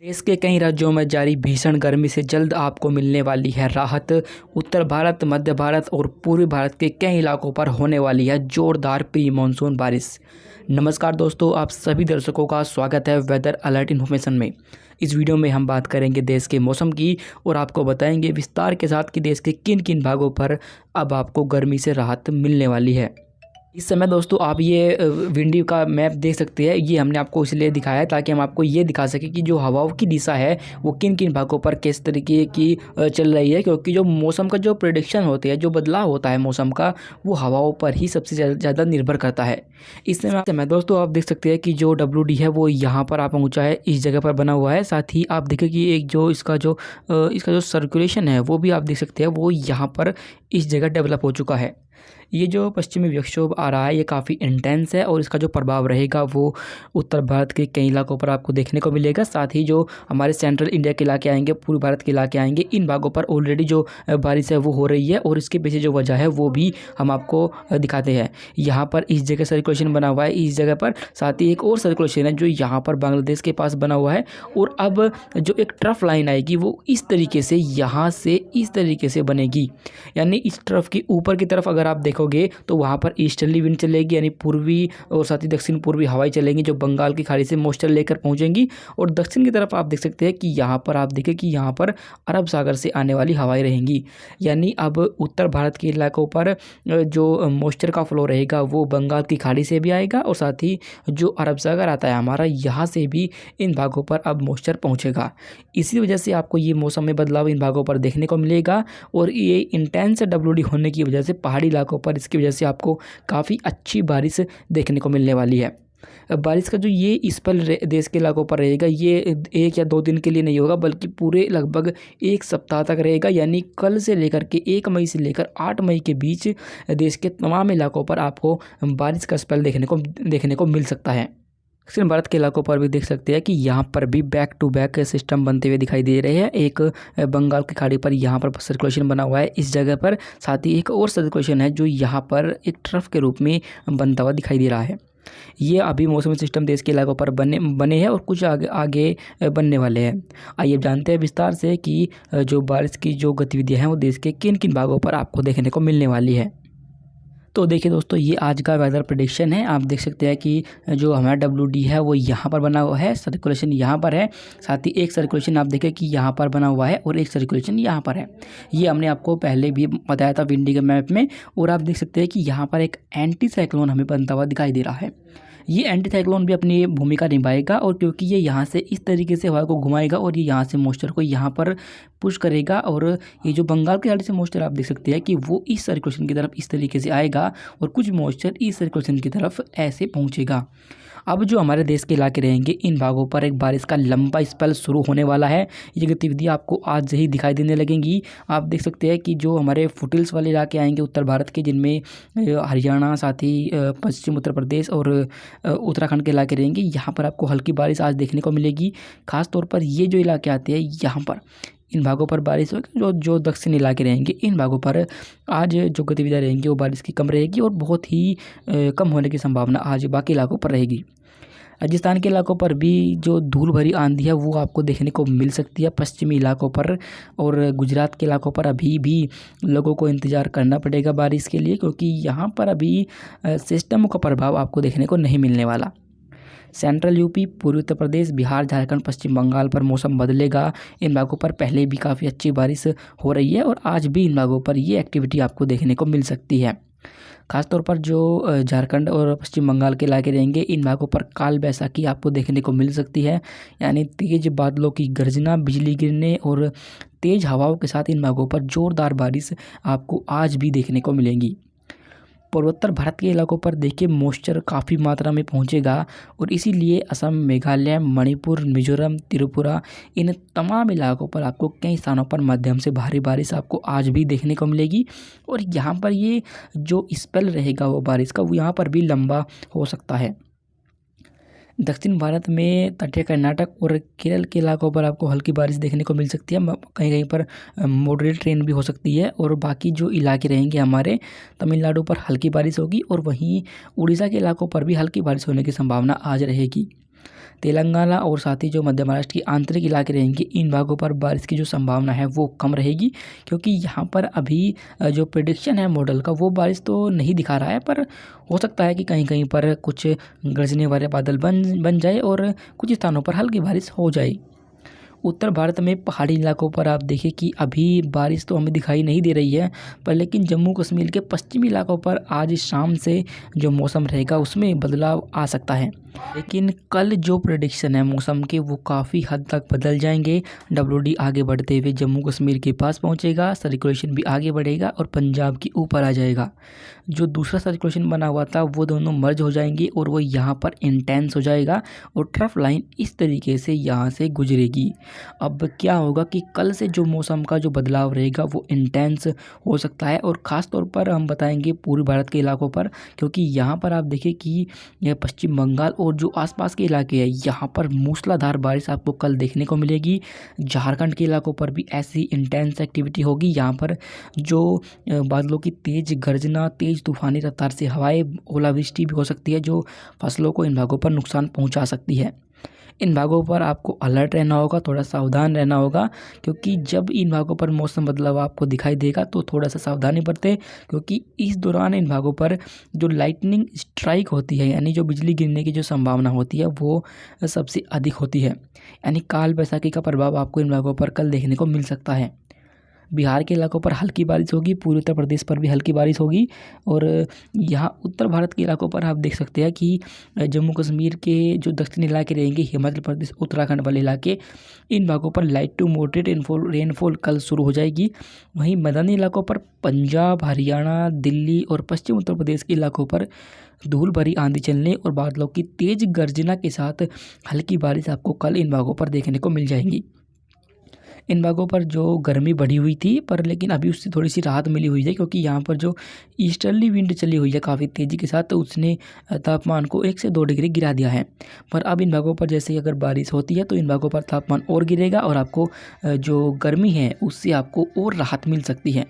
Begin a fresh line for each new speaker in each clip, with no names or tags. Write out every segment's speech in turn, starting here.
देश के कई राज्यों में जारी भीषण गर्मी से जल्द आपको मिलने वाली है राहत। उत्तर भारत, मध्य भारत और पूर्वी भारत के कई इलाकों पर होने वाली है जोरदार प्री मानसून बारिश। नमस्कार दोस्तों, आप सभी दर्शकों का स्वागत है वेदर अलर्ट इन्फॉर्मेशन में। इस वीडियो में हम बात करेंगे देश के मौसम की और आपको बताएंगे विस्तार के साथ कि देश के किन किन भागों पर अब आपको गर्मी से राहत मिलने वाली है। इस समय दोस्तों आप ये विंडी का मैप देख सकते हैं। ये हमने आपको इसलिए दिखाया है ताकि हम आपको ये दिखा सकें कि जो हवाओं की दिशा है वो किन किन भागों पर किस तरीके की चल रही है, क्योंकि जो मौसम का जो प्रेडिक्शन होते हैं, जो बदलाव होता है मौसम का, वो हवाओं पर ही सबसे ज़्यादा निर्भर करता है। इस समय दोस्तों आप देख सकते हैं कि जो WD है वो यहाँ पर आप पहुँचा है, इस जगह पर बना हुआ है। साथ ही आप देखें कि एक जो इसका जो सर्कुलेशन है वो भी आप देख सकते हैं, वो यहाँ पर इस जगह डेवलप हो चुका है। ये जो पश्चिमी विक्षोभ आ रहा है ये काफ़ी इंटेंस है और इसका जो प्रभाव रहेगा वो उत्तर भारत के कई इलाकों पर आपको देखने को मिलेगा। साथ ही जो हमारे सेंट्रल इंडिया के इलाके आएंगे, पूर्वी भारत के इलाके आएंगे, इन भागों पर ऑलरेडी जो बारिश है वो हो रही है और इसके पीछे जो वजह है वो भी हम आपको दिखाते हैं। यहाँ पर इस जगह सर्कुलेशन बना हुआ है, इस जगह पर। साथ ही एक और सर्कुलेशन है जो यहाँ पर बांग्लादेश के पास बना हुआ है और अब जो एक ट्रफ लाइन आएगी वो इस तरीके से यहाँ से इस तरीके से बनेगी। यानी इस ट्रफ की ऊपर की तरफ अगर आप देखोगे तो वहाँ पर ईस्टर्ली विंड चलेगी, यानी पूर्वी और साथ ही दक्षिण पूर्वी हवाएं चलेंगी जो बंगाल की खाड़ी से मॉइस्चर लेकर पहुँचेंगी। और दक्षिण की तरफ आप देख सकते हैं कि यहाँ पर आप देखें कि यहाँ पर अरब सागर से आने वाली हवाएं रहेंगी। यानी अब उत्तर भारत के इलाकों पर जो मॉइस्चर का फ्लो रहेगा वो बंगाल की खाड़ी से भी आएगा और साथ ही जो अरब सागर आता है हमारा, यहाँ से भी इन भागों पर अब मॉइस्चर पहुँचेगा। इसी वजह से आपको ये मौसम में बदलाव इन भागों पर देखने को मिलेगा और ये इंटेंस WD होने की वजह से पहाड़ी इलाकों पर इसकी वजह से आपको काफ़ी अच्छी बारिश देखने को मिलने वाली है। बारिश का जो ये इस पर देश के इलाकों पर रहेगा, ये 1 या 2 दिन के लिए नहीं होगा बल्कि पूरे लगभग 1 सप्ताह तक रहेगा। यानी कल से लेकर के 1 मई से लेकर 8 मई के बीच देश के तमाम इलाकों पर आपको बारिश का स्पेल देखने को मिल सकता है। दक्षिण भारत के इलाकों पर भी देख सकते हैं कि यहाँ पर भी बैक टू बैक सिस्टम बनते हुए दिखाई दे रहे हैं। एक बंगाल की खाड़ी पर यहाँ पर सर्कुलेशन बना हुआ है इस जगह पर। साथ ही एक और सर्कुलेशन है जो यहाँ पर एक ट्रफ के रूप में बनता हुआ दिखाई दे रहा है। ये अभी मौसमी सिस्टम देश के इलाकों पर बने हैं और कुछ आगे बनने वाले हैं। आइए अब जानते हैं विस्तार से कि जो बारिश की जो गतिविधियाँ हैं वो देश के किन किन भागों पर आपको देखने को मिलने वाली है। तो देखिए दोस्तों, ये आज का वेदर प्रेडिक्शन है। आप देख सकते हैं कि जो हमारा WD है वो यहाँ पर बना हुआ है, सर्कुलेशन यहाँ पर है। साथ ही एक सर्कुलेशन आप देखें कि यहाँ पर बना हुआ है और एक सर्कुलेशन यहाँ पर है। ये हमने आपको पहले भी बताया था विंडी के मैप में। और आप देख सकते हैं कि यहाँ पर एक एंटी साइक्लोन हमें बनता हुआ दिखाई दे रहा है। ये एंटी साइक्लोन भी अपनी भूमिका निभाएगा और क्योंकि ये यहाँ से इस तरीके से हवा को घुमाएगा और ये यहाँ से मॉइस्चर को यहाँ पर पुश करेगा और ये जो बंगाल की खाड़ी से मॉइस्चर आप देख सकते हैं कि वो इस सर्कुलेशन की तरफ इस तरीके से आएगा और कुछ मॉइस्चर इस सर्कुलेशन की तरफ ऐसे पहुँचेगा। अब जो हमारे देश के इलाके रहेंगे इन भागों पर एक बारिश का लंबा स्पेल शुरू होने वाला है। ये गतिविधि आपको आज से ही दिखाई देने लगेंगी। आप देख सकते हैं कि जो हमारे फुटिल्स वाले इलाके आएंगे उत्तर भारत के, जिनमें हरियाणा, साथ ही पश्चिम उत्तर प्रदेश और उत्तराखंड के इलाके रहेंगे, यहाँ पर आपको हल्की बारिश आज देखने को मिलेगी। खासतौर पर ये जो इलाके आते हैं यहाँ पर, इन भागों पर बारिश होगी। जो दक्षिण इलाके रहेंगे इन भागों पर आज जो गतिविधियाँ रहेंगी वो बारिश की कम रहेगी और बहुत ही कम होने की संभावना आज बाकी इलाकों पर रहेगी। राजस्थान के इलाकों पर भी जो धूल भरी आंधी है वो आपको देखने को मिल सकती है पश्चिमी इलाकों पर। और गुजरात के इलाकों पर अभी भी लोगों को इंतज़ार करना पड़ेगा बारिश के लिए, क्योंकि यहाँ पर अभी सिस्टम का प्रभाव आपको देखने को नहीं मिलने वाला। सेंट्रल यूपी, पूर्वी उत्तर प्रदेश, बिहार, झारखंड, पश्चिम बंगाल पर मौसम बदलेगा। इन भागों पर पहले भी काफ़ी अच्छी बारिश हो रही है और आज भी इन भागों पर ये एक्टिविटी आपको देखने को मिल सकती है। खासतौर पर जो झारखंड और पश्चिम बंगाल के इलाके रहेंगे इन भागों पर काल बैसाखी आपको देखने को मिल सकती है। यानी तेज बादलों की गर्जना, बिजली गिरने और तेज हवाओं के साथ इन भागों पर जोरदार बारिश आपको आज भी देखने को मिलेंगी। पूर्वोत्तर भारत के इलाकों पर देखिए मॉइस्चर काफ़ी मात्रा में पहुंचेगा और इसीलिए असम, मेघालय, मणिपुर, मिजोरम, त्रिपुरा, इन तमाम इलाकों पर आपको कई स्थानों पर मध्यम से भारी बारिश आपको आज भी देखने को मिलेगी। और यहाँ पर ये जो स्पेल रहेगा वो बारिश का, वो यहाँ पर भी लंबा हो सकता है। दक्षिण भारत में तटीय कर्नाटक और केरल के इलाकों पर आपको हल्की बारिश देखने को मिल सकती है। कहीं कहीं पर मॉडरेट रेन भी हो सकती है और बाकी जो इलाके रहेंगे हमारे तमिलनाडु पर हल्की बारिश होगी और वहीं उड़ीसा के इलाकों पर भी हल्की बारिश होने की संभावना आज रहेगी। तेलंगाना और साथ ही जो मध्य महाराष्ट्र के आंतरिक इलाके रहेंगे, इन भागों पर बारिश की जो संभावना है वो कम रहेगी, क्योंकि यहाँ पर अभी जो प्रेडिक्शन है मॉडल का वो बारिश तो नहीं दिखा रहा है, पर हो सकता है कि कहीं कहीं पर कुछ गरजने वाले बादल बन जाए और कुछ स्थानों पर हल्की बारिश हो जाए। उत्तर भारत में पहाड़ी इलाकों पर आप देखिए कि अभी बारिश तो हमें दिखाई नहीं दे रही है, पर लेकिन जम्मू कश्मीर के पश्चिमी इलाकों पर आज शाम से जो मौसम रहेगा उसमें बदलाव आ सकता है। लेकिन कल जो प्रेडिक्शन है मौसम के वो काफ़ी हद तक बदल जाएंगे। WD आगे बढ़ते हुए जम्मू कश्मीर के पास पहुंचेगा, सर्कुलेशन भी आगे बढ़ेगा और पंजाब के ऊपर आ जाएगा। जो दूसरा सर्कुलेशन बना हुआ था वो दोनों मर्ज हो जाएंगे और वो यहाँ पर इंटेंस हो जाएगा और ट्रफ लाइन इस तरीके से यहाँ से गुजरेगी। अब क्या होगा कि कल से जो मौसम का जो बदलाव रहेगा वो इंटेंस हो सकता है, और ख़ास तौर पर हम बताएंगे पूर्वी भारत के इलाकों पर, क्योंकि यहाँ पर आप देखिए कि यह पश्चिम बंगाल और जो आसपास के इलाके हैं यहाँ पर मूसलाधार बारिश आपको कल देखने को मिलेगी। झारखंड के इलाकों पर भी ऐसी इंटेंस एक्टिविटी होगी। यहाँ पर जो बादलों की तेज़ गर्जना, तेज़ तूफानी रफ्तार से हवाएं, ओलावृष्टि भी हो सकती है जो फसलों को इन भागों पर नुकसान पहुँचा सकती है। इन भागों पर आपको अलर्ट रहना होगा, थोड़ा सावधान रहना होगा, क्योंकि जब इन भागों पर मौसम बदलाव आपको दिखाई देगा तो थोड़ा सा सावधानी बरतें, क्योंकि इस दौरान इन भागों पर जो लाइटनिंग स्ट्राइक होती है यानी जो बिजली गिरने की जो संभावना होती है वो सबसे अधिक होती है। यानी काल बैसाखी का प्रभाव आपको इन भागों पर कल देखने को मिल सकता है। बिहार के इलाकों पर हल्की बारिश होगी, पूर्वी उत्तर प्रदेश पर भी हल्की बारिश होगी, और यहाँ उत्तर भारत के इलाकों पर आप देख सकते हैं कि जम्मू कश्मीर के जो दक्षिणी इलाके रहेंगे, हिमाचल प्रदेश, उत्तराखंड वाले इलाके, इन भागों पर लाइट टू मॉडरेट रेनफॉल कल शुरू हो जाएगी। वहीं मैदानी इलाकों पर पंजाब, हरियाणा, दिल्ली और पश्चिम उत्तर प्रदेश के इलाकों पर धूल भरी आंधी चलने और बादलों की तेज़ गर्जना के साथ हल्की बारिश आपको कल इन भागों पर देखने को मिल जाएंगी। इन भागों पर जो गर्मी बढ़ी हुई थी, पर लेकिन अभी उससे थोड़ी सी राहत मिली हुई है, क्योंकि यहाँ पर जो ईस्टर्ली विंड चली हुई है काफ़ी तेज़ी के साथ, तो उसने तापमान को 1 से 2 डिग्री गिरा दिया है। पर अब इन भागों पर जैसे अगर बारिश होती है तो इन भागों पर तापमान और गिरेगा और आपको जो गर्मी है उससे आपको और राहत मिल सकती है।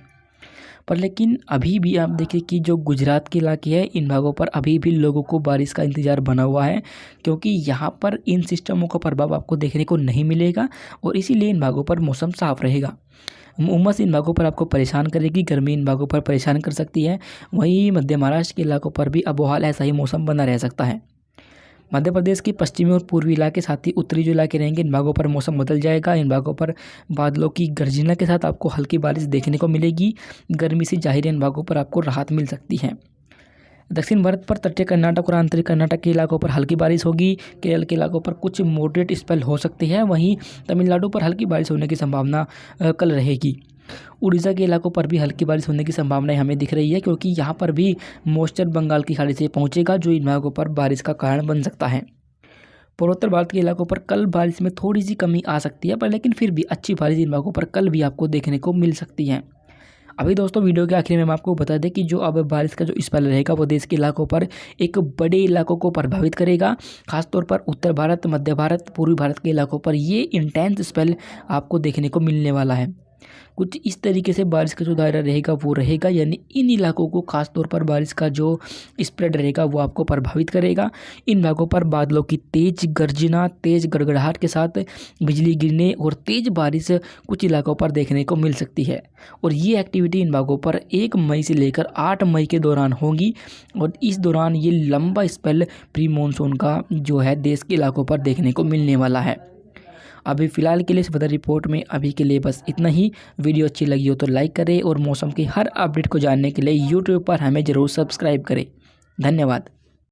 पर लेकिन अभी भी आप देखिए कि जो गुजरात के इलाके हैं, इन भागों पर अभी भी लोगों को बारिश का इंतज़ार बना हुआ है, क्योंकि यहाँ पर इन सिस्टमों का प्रभाव आपको देखने को नहीं मिलेगा और इसीलिए इन भागों पर मौसम साफ रहेगा। उमस इन भागों पर आपको परेशान करेगी, गर्मी इन भागों पर परेशान कर सकती है। वहीं मध्य महाराष्ट्र के इलाकों पर भी अबोहाल ऐसा ही मौसम बना रह सकता है। मध्य प्रदेश के पश्चिमी और पूर्वी इलाके, साथ ही उत्तरी जो इलाके रहेंगे, इन भागों पर मौसम बदल जाएगा। इन भागों पर बादलों की गर्जना के साथ आपको हल्की बारिश देखने को मिलेगी। गर्मी से जाहिर इन भागों पर आपको राहत मिल सकती है। दक्षिण भारत पर तटीय कर्नाटक और आंतरिक कर्नाटक के इलाकों पर हल्की बारिश होगी। केरल के इलाकों पर कुछ मॉडरेट स्पेल हो सकती है। वहीं तमिलनाडु पर हल्की बारिश होने की संभावना कल रहेगी। उड़ीसा के इलाकों पर भी हल्की बारिश होने की संभावनाएं हमें दिख रही है, क्योंकि यहाँ पर भी मॉइस्चर बंगाल की खाड़ी से पहुँचेगा जो इन भागों पर बारिश का कारण बन सकता है। पूर्वोत्तर भारत के इलाकों पर कल बारिश में थोड़ी सी कमी आ सकती है, पर लेकिन फिर भी अच्छी बारिश इन भागों पर कल भी आपको देखने को मिल सकती है। अभी दोस्तों वीडियो के आखिर में हम आपको बता दें कि जो अब बारिश का जो स्पेल रहेगा वो देश के इलाकों पर एक बड़े इलाकों को प्रभावित करेगा। खासतौर पर उत्तर भारत, मध्य भारत, पूर्वी भारत के इलाकों पर ये इंटेंस स्पेल आपको देखने को मिलने वाला है। कुछ इस तरीके से बारिश का जो दायरा रहेगा वो रहेगा, यानी इन इलाकों को खास तौर पर बारिश का जो स्प्रेड रहेगा वो आपको प्रभावित करेगा। इन भागों पर बादलों की तेज़ गर्जना, तेज़ गड़गड़ाहट के साथ बिजली गिरने और तेज़ बारिश कुछ इलाकों पर देखने को मिल सकती है, और ये एक्टिविटी इन भागों पर 1 मई से लेकर 8 मई के दौरान होगी, और इस दौरान ये लंबा स्पेल प्री मानसून का जो है देश के इलाकों पर देखने को मिलने वाला है। अभी फ़िलहाल के लिए इस वेदर रिपोर्ट में अभी के लिए बस इतना ही। वीडियो अच्छी लगी हो तो लाइक करें और मौसम की हर अपडेट को जानने के लिए यूट्यूब पर हमें ज़रूर सब्सक्राइब करें। धन्यवाद।